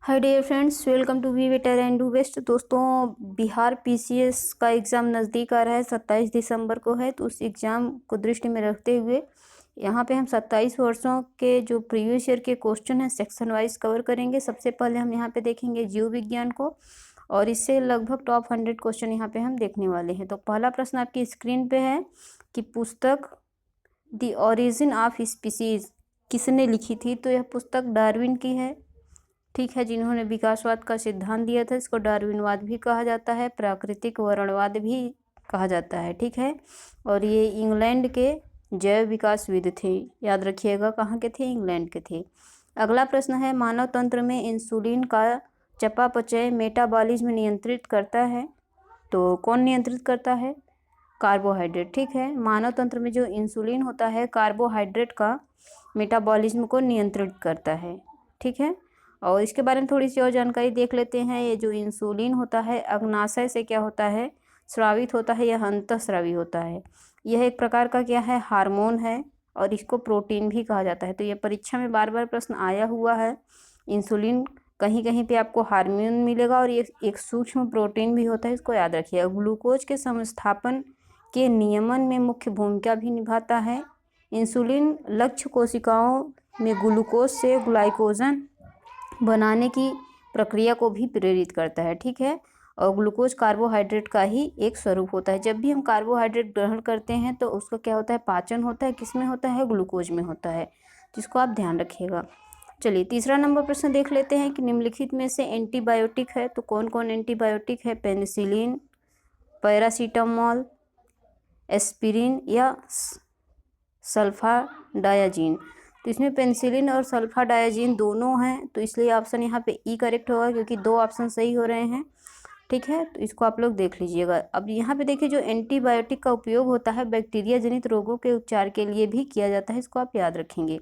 Hi dear friends, welcome to we better and do best. दोस्तों, Bihar PCS का exam नज़दीक आ रहा है, 27 दिसंबर को है। तो उस एग्ज़ाम को दृष्टि में रखते हुए यहाँ पे हम 27 वर्षों के जो प्रीवियस ईयर के क्वेश्चन हैं सेक्शन वाइज कवर करेंगे। सबसे पहले हम यहाँ पे देखेंगे जीव विज्ञान को, और इससे लगभग टॉप 100 क्वेश्चन यहाँ पे हम देखने वाले हैं। तो पहला प्रश्न आपकी स्क्रीन पे है कि पुस्तक द ओरिजिन ऑफ स्पीसीज किसने लिखी थी। तो यह पुस्तक डार्विन की है, ठीक है, जिन्होंने विकासवाद का सिद्धांत दिया था। इसको डार्विनवाद भी कहा जाता है, प्राकृतिक वर्णवाद भी कहा जाता है, ठीक है। और ये इंग्लैंड के जैव विकासविद थे, याद रखिएगा, कहाँ के थे, इंग्लैंड के थे। अगला प्रश्न है, मानव तंत्र में इंसुलिन का चयापचय मेटाबॉलिज्म नियंत्रित करता है। तो कौन नियंत्रित करता है? कार्बोहाइड्रेट, ठीक है। मानव तंत्र में जो इंसुलिन होता है कार्बोहाइड्रेट का मेटाबॉलिज्म को नियंत्रित करता है, ठीक है। और इसके बारे में थोड़ी सी और जानकारी देख लेते हैं। ये जो इंसुलिन होता है अग्नाशय से क्या होता है, स्रावित होता है, यह अंतःस्रावी होता है। यह एक प्रकार का क्या है, हार्मोन है, और इसको प्रोटीन भी कहा जाता है। तो ये परीक्षा में बार बार प्रश्न आया हुआ है। इंसुलिन कहीं कहीं पे आपको हार्मोन मिलेगा, और ये एक सूक्ष्म प्रोटीन भी होता है, इसको याद रखिएगा। ग्लूकोज के समस्थापन के नियमन में मुख्य भूमिका भी निभाता है। इंसुलिन लक्ष्य कोशिकाओं में ग्लूकोज से ग्लाइकोजन बनाने की प्रक्रिया को भी प्रेरित करता है, ठीक है। और ग्लूकोज कार्बोहाइड्रेट का ही एक स्वरूप होता है। जब भी हम कार्बोहाइड्रेट ग्रहण करते हैं तो उसका क्या होता है, पाचन होता है, किस में होता है, ग्लूकोज में होता है, जिसको आप ध्यान रखिएगा। चलिए तीसरा नंबर प्रश्न देख लेते हैं कि निम्नलिखित में से एंटीबायोटिक है तो कौन कौन एंटीबायोटिक है। पेनिसिलिन, पैरासीटामोल, एस्पिरिन या सल्फाडायाजिन। तो इसमें पेनिसिलिन और सल्फाडायाजिन दोनों हैं, तो इसलिए ऑप्शन यहाँ पे ई करेक्ट होगा, क्योंकि दो ऑप्शन सही हो रहे हैं, ठीक है। तो इसको आप लोग देख लीजिएगा। अब यहाँ पे देखिए, जो एंटीबायोटिक का उपयोग होता है बैक्टीरिया जनित रोगों के उपचार के लिए भी किया जाता है, इसको आप याद रखेंगे।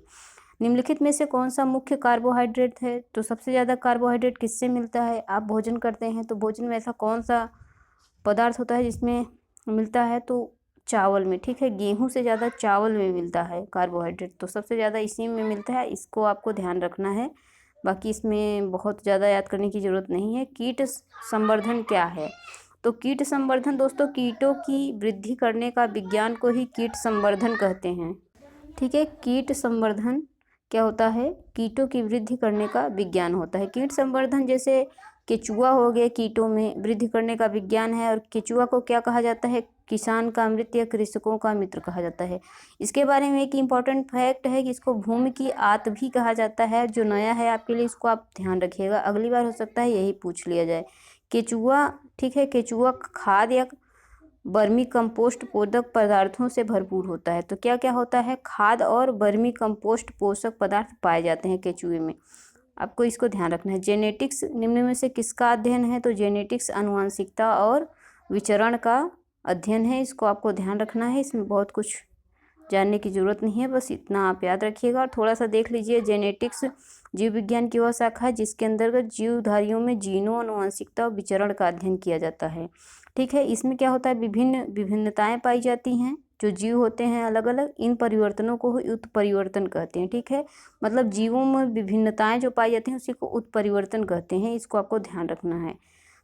निम्नलिखित में से कौन सा मुख्य कार्बोहाइड्रेट है। तो सबसे ज़्यादा कार्बोहाइड्रेट किससे मिलता है, आप भोजन करते हैं तो भोजन में ऐसा कौन सा पदार्थ होता है जिसमें मिलता है, तो चावल में, ठीक है। गेहूं से ज़्यादा चावल में मिलता है कार्बोहाइड्रेट, तो सबसे ज़्यादा इसी में मिलता है, इसको आपको ध्यान रखना है। बाकी इसमें बहुत ज़्यादा याद करने की ज़रूरत नहीं है। कीट संवर्धन क्या है। तो कीट संवर्धन दोस्तों कीटों की वृद्धि करने का विज्ञान को ही कीट संवर्धन कहते हैं, ठीक है। कीट संवर्धन क्या होता है, कीटों की वृद्धि करने का विज्ञान होता है। कीट संवर्धन जैसे केचुआ हो गए, कीटों में वृद्धि करने का विज्ञान है। और केचुआ को क्या कहा जाता है, किसान का मित्र या कृषकों का मित्र कहा जाता है। इसके बारे में एक इम्पॉर्टेंट फैक्ट है कि इसको भूमि की आत भी कहा जाता है। जो नया है आपके लिए, इसको आप ध्यान रखिएगा, अगली बार हो सकता है यही पूछ लिया जाए। केचुआ, ठीक है, केचुआ खाद या वर्मी कंपोस्ट पोषक पदार्थों से भरपूर होता है। तो क्या क्या होता है, खाद और वर्मी कंपोस्ट पोषक पदार्थ पाए जाते हैं केचुए में, आपको इसको ध्यान रखना है। जेनेटिक्स निम्न में से किसका अध्ययन है। तो जेनेटिक्स आनुवंशिकता और विचरण का अध्ययन है, इसको आपको ध्यान रखना है। इसमें बहुत कुछ जानने की ज़रूरत नहीं है, बस इतना आप याद रखिएगा। और थोड़ा सा देख लीजिए, जेनेटिक्स जीव विज्ञान की वह शाखा है जिसके अंतर्गत जीवधारियों में जीनों, आनुवंशिकता और विचरण का अध्ययन किया जाता है, ठीक है। इसमें क्या होता है, विभिन्न विभिन्नताएं पाई जाती हैं। जो जीव होते हैं अलग अलग, इन परिवर्तनों को उत्परिवर्तन कहते हैं, ठीक है। मतलब जीवों में विभिन्नताएं जो पाई जाती हैं उसी को उत्परिवर्तन कहते हैं, इसको आपको ध्यान रखना है।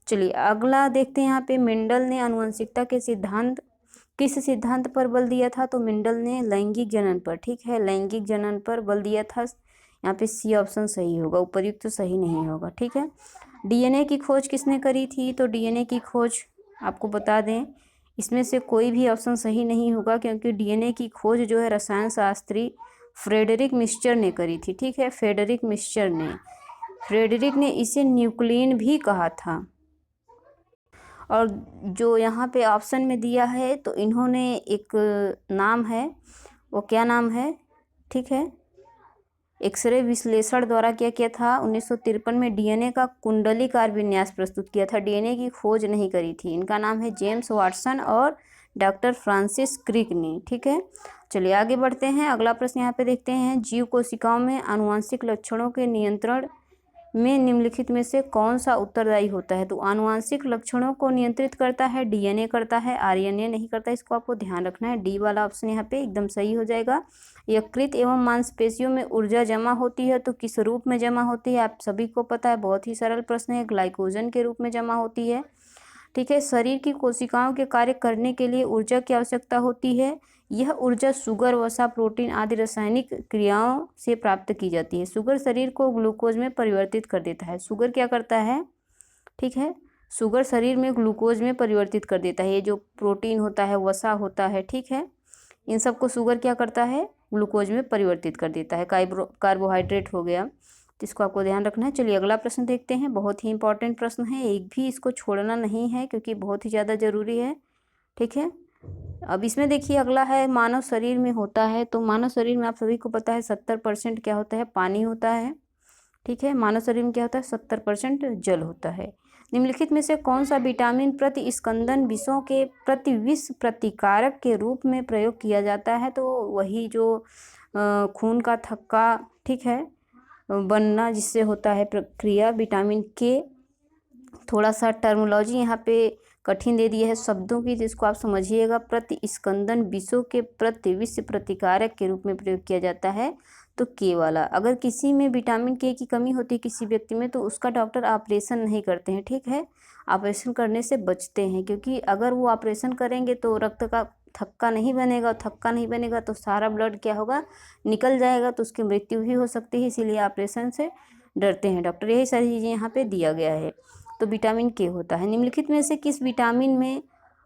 चलिए अगला देखते हैं। यहाँ पे मेंडल ने आनुवंशिकता के सिद्धांत किस सिद्धांत पर बल दिया था। तो मेंडल ने लैंगिक जनन पर, ठीक है, लैंगिक जनन पर बल दिया था। यहाँ पे सी ऑप्शन सही होगा, उपयुक्त तो सही नहीं होगा, ठीक है। डीएनए की खोज किसने करी थी। तो डीएनए की खोज आपको बता दें, इसमें से कोई भी ऑप्शन सही नहीं होगा, क्योंकि डीएनए की खोज जो है रसायन शास्त्री फ्रेडरिक मिस्चर ने करी थी, ठीक है। फ्रेडरिक मिस्चर ने, फ्रेडरिक ने इसे न्यूक्लियन भी कहा था। और जो यहाँ पे ऑप्शन में दिया है, तो इन्होंने एक नाम है, वो क्या नाम है, ठीक है, एक्सरे विश्लेषण द्वारा क्या किया था, 1953 में डीएनए का कुंडलीकार विन्यास प्रस्तुत किया था। डीएनए की खोज नहीं करी थी। इनका नाम है जेम्स वाटसन और डॉक्टर फ्रांसिस क्रिक ने, ठीक है। चलिए आगे बढ़ते हैं। अगला प्रश्न यहाँ पे देखते हैं, जीव कोशिकाओं में आनुवंशिक लक्षणों के नियंत्रण में निम्नलिखित में से कौन सा उत्तरदायी होता है? तो आनुवांशिक लक्षणों को नियंत्रित करता है, डीएनए करता है, आरएनए नहीं करता। इसको आपको ध्यान रखना है। डी वाला ऑप्शन यहाँ पे एकदम सही हो जाएगा। यकृत एवं मांसपेशियों में ऊर्जा जमा होती है तो किस रूप में जमा होती है? आप सभी को पता है, बहुत ही सरल प्रश्न है, ग्लाइकोजन के रूप में जमा होती है। ठीक है। शरीर की कोशिकाओं के कार्य करने के लिए ऊर्जा की आवश्यकता होती है। यह ऊर्जा शुगर, वसा, प्रोटीन आदि रासायनिक क्रियाओं से प्राप्त की जाती है। शुगर शरीर को ग्लूकोज में परिवर्तित कर देता है। शुगर क्या करता है? ठीक है, शुगर शरीर में ग्लूकोज में परिवर्तित कर देता है। ये जो प्रोटीन होता है, वसा होता है, ठीक है, इन सबको शुगर क्या करता है? ग्लूकोज में परिवर्तित कर देता है। कार्बोहाइड्रेट हो गया, तो इसको आपको ध्यान रखना है। चलिए अगला प्रश्न देखते हैं। बहुत ही इंपॉर्टेंट प्रश्न है, एक भी इसको छोड़ना नहीं है क्योंकि बहुत ही ज़्यादा ज़रूरी है। ठीक है, अब इसमें देखिए अगला है, मानव शरीर में होता है। तो मानव शरीर में आप सभी को पता है 70% क्या होता है? पानी होता है। ठीक है, मानव शरीर में क्या होता है? 70% जल होता है। निम्नलिखित में से कौन सा विटामिन प्रतिस्कंदन विषों के प्रतिविष प्रतिकारक के रूप में प्रयोग किया जाता है? तो वही जो खून का थक्का, ठीक है, बनना जिससे होता है प्रक्रिया, विटामिन के। थोड़ा सा टर्मोलॉजी यहाँ पे कठिन दे दिया है शब्दों की, जिसको आप समझिएगा। प्रतिस्कंदन विषों के प्रतिविष प्रतिकारक के रूप में प्रयोग किया जाता है तो के वाला। अगर किसी में विटामिन के की कमी होती है किसी व्यक्ति में, तो उसका डॉक्टर ऑपरेशन नहीं करते हैं। ठीक है, ऑपरेशन करने से बचते हैं, क्योंकि अगर वो ऑपरेशन करेंगे तो रक्त का थक्का नहीं बनेगा, थक्का नहीं बनेगा तो सारा ब्लड क्या होगा? निकल जाएगा, तो उसकी मृत्यु भी हो सकती है। इसीलिए ऑपरेशन से डरते हैं डॉक्टर। यही सारी चीज़ें यहाँ पे दिया गया है। तो विटामिन के होता है। निम्नलिखित में से किस विटामिन में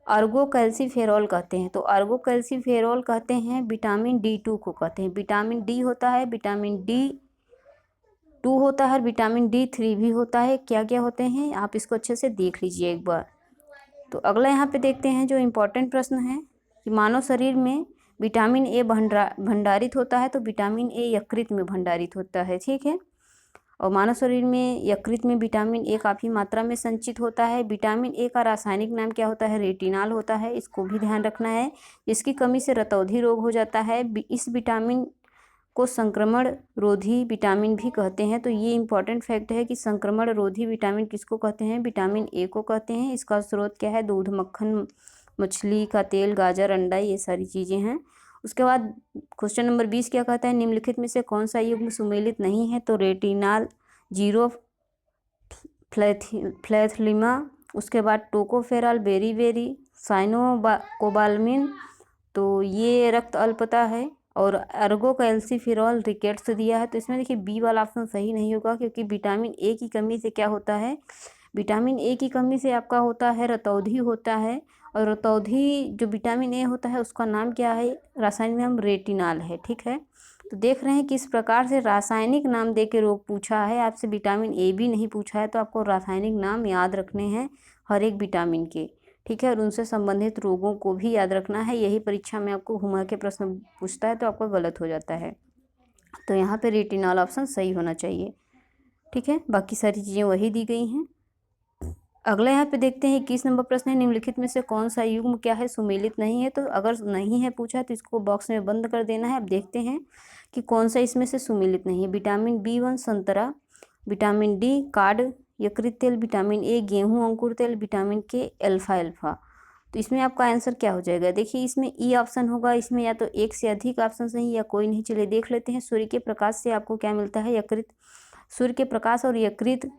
अर्गोकैल्सीफेरॉल कहते हैं? तो अर्गोकैल्सीफेरॉल कहते हैं विटामिन D2 को कहते हैं। विटामिन डी होता है, विटामिन D2 होता है और विटामिन D3 भी होता है। क्या क्या होते हैं आप इसको अच्छे से देख लीजिए एक बार। तो अगला यहाँ पे देखते हैं जो इम्पोर्टेंट प्रश्न है कि मानव शरीर में विटामिन ए भंडारित होता है। तो विटामिन ए यकृत में भंडारित होता है। ठीक है, और मानव शरीर में यकृत में विटामिन ए काफ़ी मात्रा में संचित होता है। विटामिन ए का रासायनिक नाम क्या होता है? रेटिनॉल होता है। इसको भी ध्यान रखना है। इसकी कमी से रतौंधी रोग हो जाता है। इस विटामिन को संक्रमण रोधी विटामिन भी कहते हैं। तो ये इंपॉर्टेंट फैक्ट है कि संक्रमण रोधी विटामिन किसको कहते हैं? विटामिन ए को कहते हैं। इसका स्रोत क्या है? दूध, मक्खन, मछली का तेल, गाजर, अंडा, ये सारी चीज़ें हैं। उसके बाद क्वेश्चन नंबर 20 क्या कहता है? निम्नलिखित में से कौन सा युग्म सुमेलित नहीं है? तो रेटिनॉल, जीरो फ्लैथलीमा, उसके बाद टोकोफेरॉल, बेरीबेरी, साइनोकोबाल्मिन, तो ये रक्त अल्पता है। और अर्गोकैल्सीफेरॉल रिकेट्स दिया है। तो इसमें देखिए बी वाला ऑप्शन सही नहीं होगा, क्योंकि विटामिन ए की कमी से क्या होता है? विटामिन ए की कमी से आपका होता है रतौंधी होता है। और रतौंधी जो विटामिन ए होता है उसका नाम क्या है? रासायनिक नाम रेटिनॉल है। ठीक है, तो देख रहे हैं किस प्रकार से रासायनिक नाम दे के रोग पूछा है आपसे। विटामिन ए भी नहीं पूछा है, तो आपको रासायनिक नाम याद रखने हैं हर एक विटामिन के। ठीक है, और उनसे संबंधित रोगों को भी याद रखना है। यही परीक्षा में आपको घुमा के प्रश्न पूछता है तो आपका गलत हो जाता है। तो यहाँ पे रेटिनॉल ऑप्शन सही होना चाहिए। ठीक है, बाकी सारी चीज़ें वही दी गई हैं। अगला यहाँ पे देखते हैं 21 नंबर प्रश्न है, निम्नलिखित में से कौन सा युग्म क्या है? सुमेलित नहीं है। तो अगर नहीं है पूछा है तो इसको बॉक्स में बंद कर देना है। अब देखते हैं कि कौन सा इसमें से सुमेलित नहीं है। विटामिन B1 संतरा, विटामिन D कार्ड यकृत तेल, विटामिन ए गेहूं अंकुर तेल, विटामिन के अल्फा। तो इसमें आपका आंसर क्या हो जाएगा? देखिए इसमें ई ऑप्शन होगा। इसमें या तो एक से अधिक ऑप्शन सही या कोई नहीं। चलिए देख लेते हैं। सूर्य के प्रकाश से आपको क्या मिलता है? यकृत। सूर्य के प्रकाश और यकृत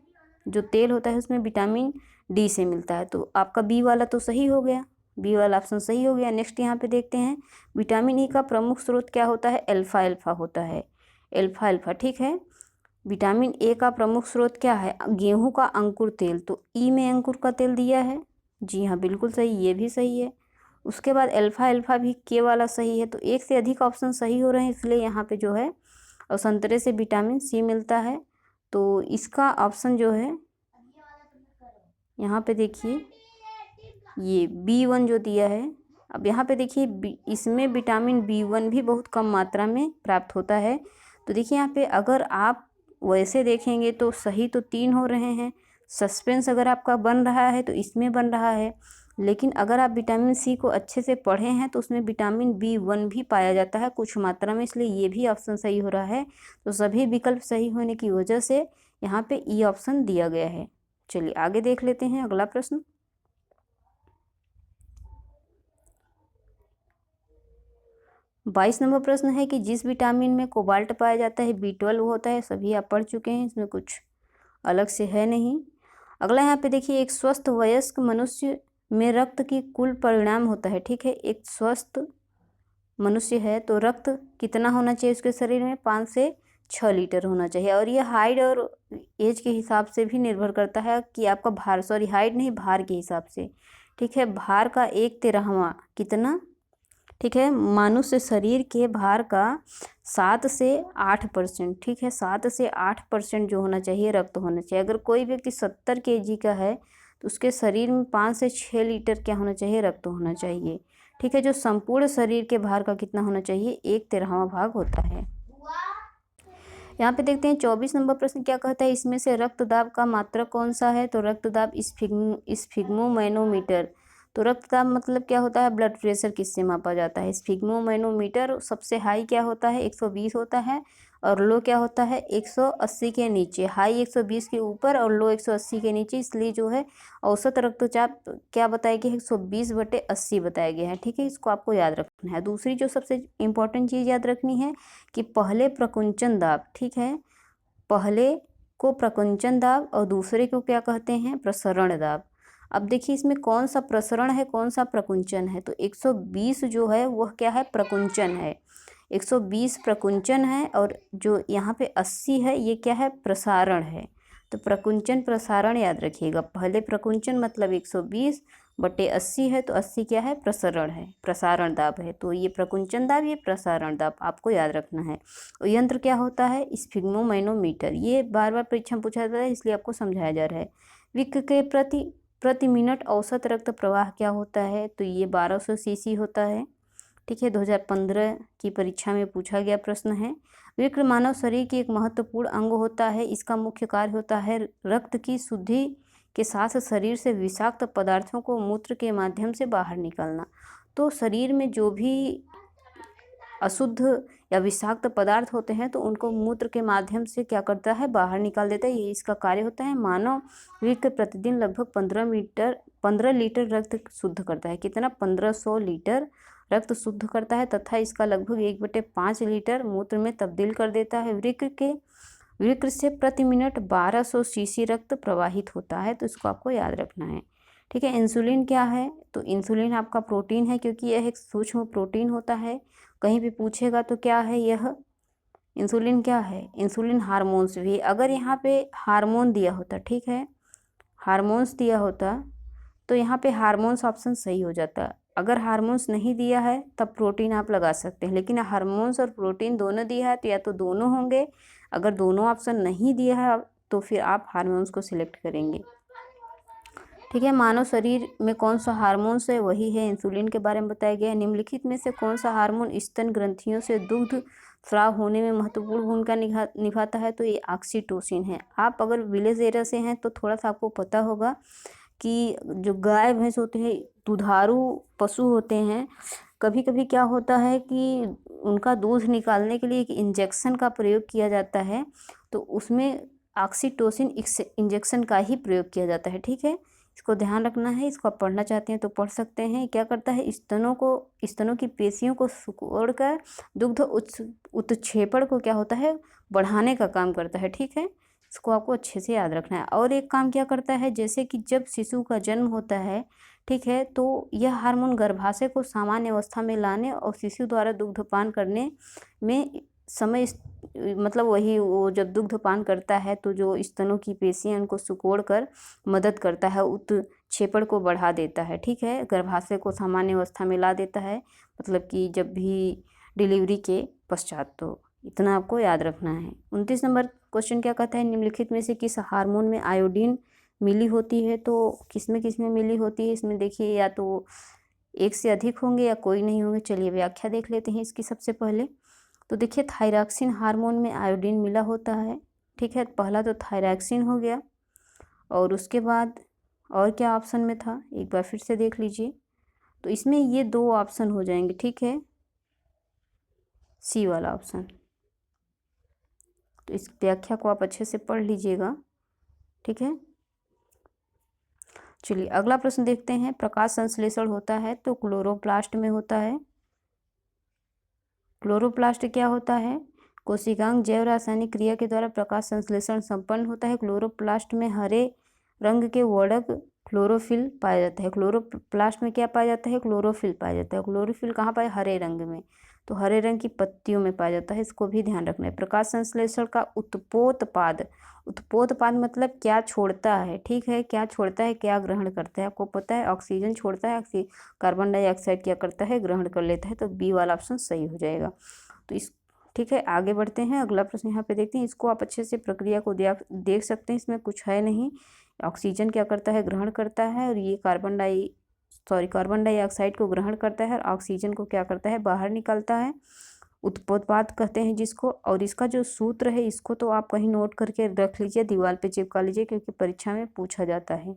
जो तेल होता है उसमें विटामिन D से मिलता है। तो आपका बी वाला तो सही हो गया, बी वाला ऑप्शन सही हो गया। नेक्स्ट यहाँ पे देखते हैं विटामिन ई का प्रमुख स्रोत क्या होता है? अल्फा होता है, अल्फा। ठीक है, विटामिन ए का प्रमुख स्रोत क्या है? गेहूं का अंकुर तेल। तो ई में अंकुर का तेल दिया है। जी हाँ, बिल्कुल सही, ये भी सही है। उसके बाद अल्फा भी के वाला सही है। तो एक से अधिक ऑप्शन सही हो रहे हैं, इसलिए यहाँ पे जो है और संतरे से विटामिन सी मिलता है। तो इसका ऑप्शन जो है यहाँ पे देखिए ये B1 जो दिया है। अब यहाँ पे देखिए इसमें विटामिन B1 भी बहुत कम मात्रा में प्राप्त होता है। तो देखिए यहाँ पे अगर आप वैसे देखेंगे तो सही तो 3 हो रहे हैं। सस्पेंस अगर आपका बन रहा है तो इसमें बन रहा है, लेकिन अगर आप विटामिन सी को अच्छे से पढ़े हैं तो उसमें विटामिन B1 भी पाया जाता है कुछ मात्रा में, इसलिए ये भी ऑप्शन सही हो रहा है। तो सभी विकल्प सही होने की वजह से यहाँ पे ई ऑप्शन दिया गया है। चलिए आगे देख लेते हैं अगला प्रश्न। बाईस नंबर प्रश्न है कि जिस विटामिन में कोबाल्ट पाया जाता है B12 होता है। सभी आप पढ़ चुके हैं, इसमें कुछ अलग से है नहीं। अगला यहाँ पे देखिए, एक स्वस्थ वयस्क मनुष्य में रक्त की कुल परिणाम होता है। ठीक है, एक स्वस्थ मनुष्य है तो रक्त कितना होना चाहिए उसके शरीर में? 5 से 6 लीटर होना चाहिए। और ये हाइट और एज के हिसाब से भी निर्भर करता है कि आपका भार, सॉरी हाइट नहीं, भार के हिसाब से। ठीक है, भार का 1/13 कितना? ठीक है, मनुष्य शरीर के भार का 7 से 8%। ठीक है, 7 से 8% जो होना चाहिए रक्त होना चाहिए। अगर कोई व्यक्ति 70 kg का है तो उसके शरीर में 5 से 6 लीटर क्या होना चाहिए? रक्त होना चाहिए। ठीक है, जो संपूर्ण शरीर के भार का कितना होना चाहिए? 1/13 भाग होता है। यहाँ पे देखते हैं 24 नंबर प्रश्न क्या कहता है, इसमें से रक्तदाब का मात्रक कौन सा है? तो रक्तदाब स्फिग्मोमैनोमीटर। तो रक्तदाब मतलब क्या होता है? ब्लड प्रेशर किससे मापा जाता है? स्फिग्मोमैनोमीटर। सबसे हाई क्या होता है? 120 होता है, और लो क्या होता है? 180 के नीचे। हाई 120 के ऊपर और लो 180 के नीचे, इसलिए जो है औसत रक्तचाप क्या बताया गया है? 120/80 बताया गया है। ठीक है, इसको आपको याद रखना है। दूसरी जो सबसे इम्पोर्टेंट चीज़ याद रखनी है कि पहले प्रकुंचन दाब, ठीक है, पहले को प्रकुंचन दाब और दूसरे को क्या कहते हैं? प्रसरण दाब। अब देखिए इसमें कौन सा प्रसरण है, कौन सा प्रकुंचन है? तो 120 जो है वह क्या है? प्रकुंचन है। 120 प्रकुंचन है, और जो यहाँ पे 80 है ये क्या है? प्रसारण है। तो प्रकुंचन प्रसारण याद रखिएगा। पहले प्रकुंचन मतलब 120/80 है, तो 80 क्या है? प्रसरण है, प्रसारण दाब है। तो ये प्रकुंचन दाब, ये प्रसारण दाब आपको याद रखना है। और यंत्र क्या होता है? स्फिग्मोमैनोमीटर। ये बार बार परीक्षा में पूछा जाता है, इसलिए आपको समझाया जा रहा है। विक के प्रति मिनट औसत रक्त प्रवाह क्या होता है? तो ये 1200 cc होता है। ठीक है, 2015 की परीक्षा में पूछा गया प्रश्न है। वृक्क मानव शरीर की एक महत्वपूर्ण अंग होता है। इसका मुख्य कार्य होता है रक्त की शुद्धि के साथ शरीर से विषाक्त पदार्थों को मूत्र के माध्यम से बाहर निकालना। तो शरीर में जो भी अशुद्ध या विषाक्त पदार्थ होते हैं तो उनको मूत्र के माध्यम से क्या करता है? बाहर निकाल देता है। ये इसका कार्य होता है। मानव वृक्क प्रतिदिन लगभग 15 लीटर रक्त शुद्ध करता है। कितना? 1500 लीटर रक्त शुद्ध करता है, तथा इसका लगभग 1/5 लीटर मूत्र में तब्दील कर देता है। वृक्क से प्रति मिनट 1200 cc रक्त प्रवाहित होता है। तो इसको आपको याद रखना है। ठीक है, इंसुलिन क्या है? तो इंसुलिन आपका प्रोटीन है, क्योंकि यह एक सूक्ष्म प्रोटीन होता है। कहीं भी पूछेगा तो क्या है यह? इंसुलिन क्या है? इंसुलिन हार्मोन्स भी। अगर यहाँ पे हार्मोन दिया होता, ठीक है, हार्मोन्स दिया होता तो यहाँ पे हार्मोन्स ऑप्शन सही हो जाता। अगर हार्मोन्स नहीं दिया है तब प्रोटीन आप लगा सकते हैं, लेकिन हार्मोन्स और प्रोटीन दोनों दिया है तो या तो दोनों होंगे। अगर दोनों ऑप्शन नहीं दिया है तो फिर आप हार्मोन्स को सिलेक्ट करेंगे। ठीक है, मानव शरीर में कौन सा हार्मोन्स है? वही है इंसुलिन के बारे में बताया गया है। निम्नलिखित में से कौन सा हार्मोन स्तन ग्रंथियों से दुग्ध स्राव होने में महत्वपूर्ण भूमिका निभाता है? तो ये ऑक्सीटोसिन है। आप अगर विलेज एरिया से हैं तो थोड़ा सा आपको पता होगा कि जो गाय भैंस होते हैं, दुधारू पशु होते हैं, कभी कभी क्या होता है कि उनका दूध निकालने के लिए एक इंजेक्शन का प्रयोग किया जाता है। तो उसमें ऑक्सीटोसिन इंजेक्शन का ही प्रयोग किया जाता है। ठीक है, इसको ध्यान रखना है। इसको आप पढ़ना चाहते हैं तो पढ़ सकते हैं। क्या करता है? स्तनों की पेशियों को सिकोड़कर दुग्ध उत्क्षेपण को क्या होता है? बढ़ाने का काम करता है। ठीक है, इसको आपको अच्छे से याद रखना है। और एक काम क्या करता है, जैसे कि जब शिशु का जन्म होता है, ठीक है, तो यह हार्मोन गर्भाशय को सामान्य अवस्था में लाने और शिशु द्वारा दुग्धपान करने में समय मतलब वही वो जब दुग्धपान करता है तो जो स्तनों की पेशियां उनको सिकोड़ कर मदद करता है, उत्क्षेपण को बढ़ा देता है। ठीक है, गर्भाशय को सामान्य अवस्था में ला देता है, मतलब कि जब भी डिलीवरी के पश्चात। तो इतना आपको याद रखना है। 29 नंबर क्वेश्चन क्या कहता है, निम्नलिखित में से किस हार्मोन में आयोडीन मिली होती है? तो किसमें मिली होती है? इसमें देखिए या तो एक से अधिक होंगे या कोई नहीं होंगे। चलिए व्याख्या देख लेते हैं इसकी सबसे पहले। तो देखिए थायरॉक्सिन हार्मोन में आयोडीन मिला होता है। ठीक है, पहला तो थायरॉक्सिन हो गया, और उसके बाद और क्या ऑप्शन में था एक बार फिर से देख लीजिए। तो इसमें ये 2 ऑप्शन हो जाएंगे। ठीक है, सी वाला ऑप्शन। तो तो इस व्याख्या को आप अच्छे से पढ़ लीजिएगा, ठीक है। चलिए अगला प्रश्न देखते हैं। प्रकाश संश्लेषण होता है तो क्लोरोप्लास्ट में होता है। क्लोरोप्लास्ट क्या होता है? कोशिकांग जैव रासायनिक क्रिया के द्वारा प्रकाश संश्लेषण संपन्न होता है। क्लोरोप्लास्ट में हरे रंग के वर्णक क्लोरोफिल पाया जाता है। क्लोरोप्लास्ट में क्या पाया जाता है? क्लोरोफिल पाया जाता है। क्लोरोफिल कहाँ पाया? हरे रंग में, तो हरे रंग की पत्तियों में पाया जाता है, इसको भी ध्यान रखना है। प्रकाश संश्लेषण का उत्पोतपाद, उत्पोतपाद मतलब क्या छोड़ता है, ठीक है, क्या छोड़ता है, क्या ग्रहण करता है, आपको पता है ऑक्सीजन छोड़ता है, कार्बन डाइऑक्साइड क्या करता है? ग्रहण कर लेता है, तो बी वाला ऑप्शन सही हो जाएगा। तो इस ठीक है, आगे बढ़ते हैं। अगला प्रश्न यहाँ पे देखते हैं, इसको आप अच्छे से प्रक्रिया को देख सकते हैं, इसमें कुछ है नहीं। ऑक्सीजन क्या करता है? ग्रहण करता है, और ये कार्बन डाइऑक्साइड को ग्रहण करता है और ऑक्सीजन को क्या करता है? बाहर निकालता है। उत्पोतपाद कहते हैं जिसको। और इसका जो सूत्र है, इसको तो आप कहीं नोट करके रख लीजिए, दीवार पे चिपका लीजिए, क्योंकि परीक्षा में पूछा जाता है।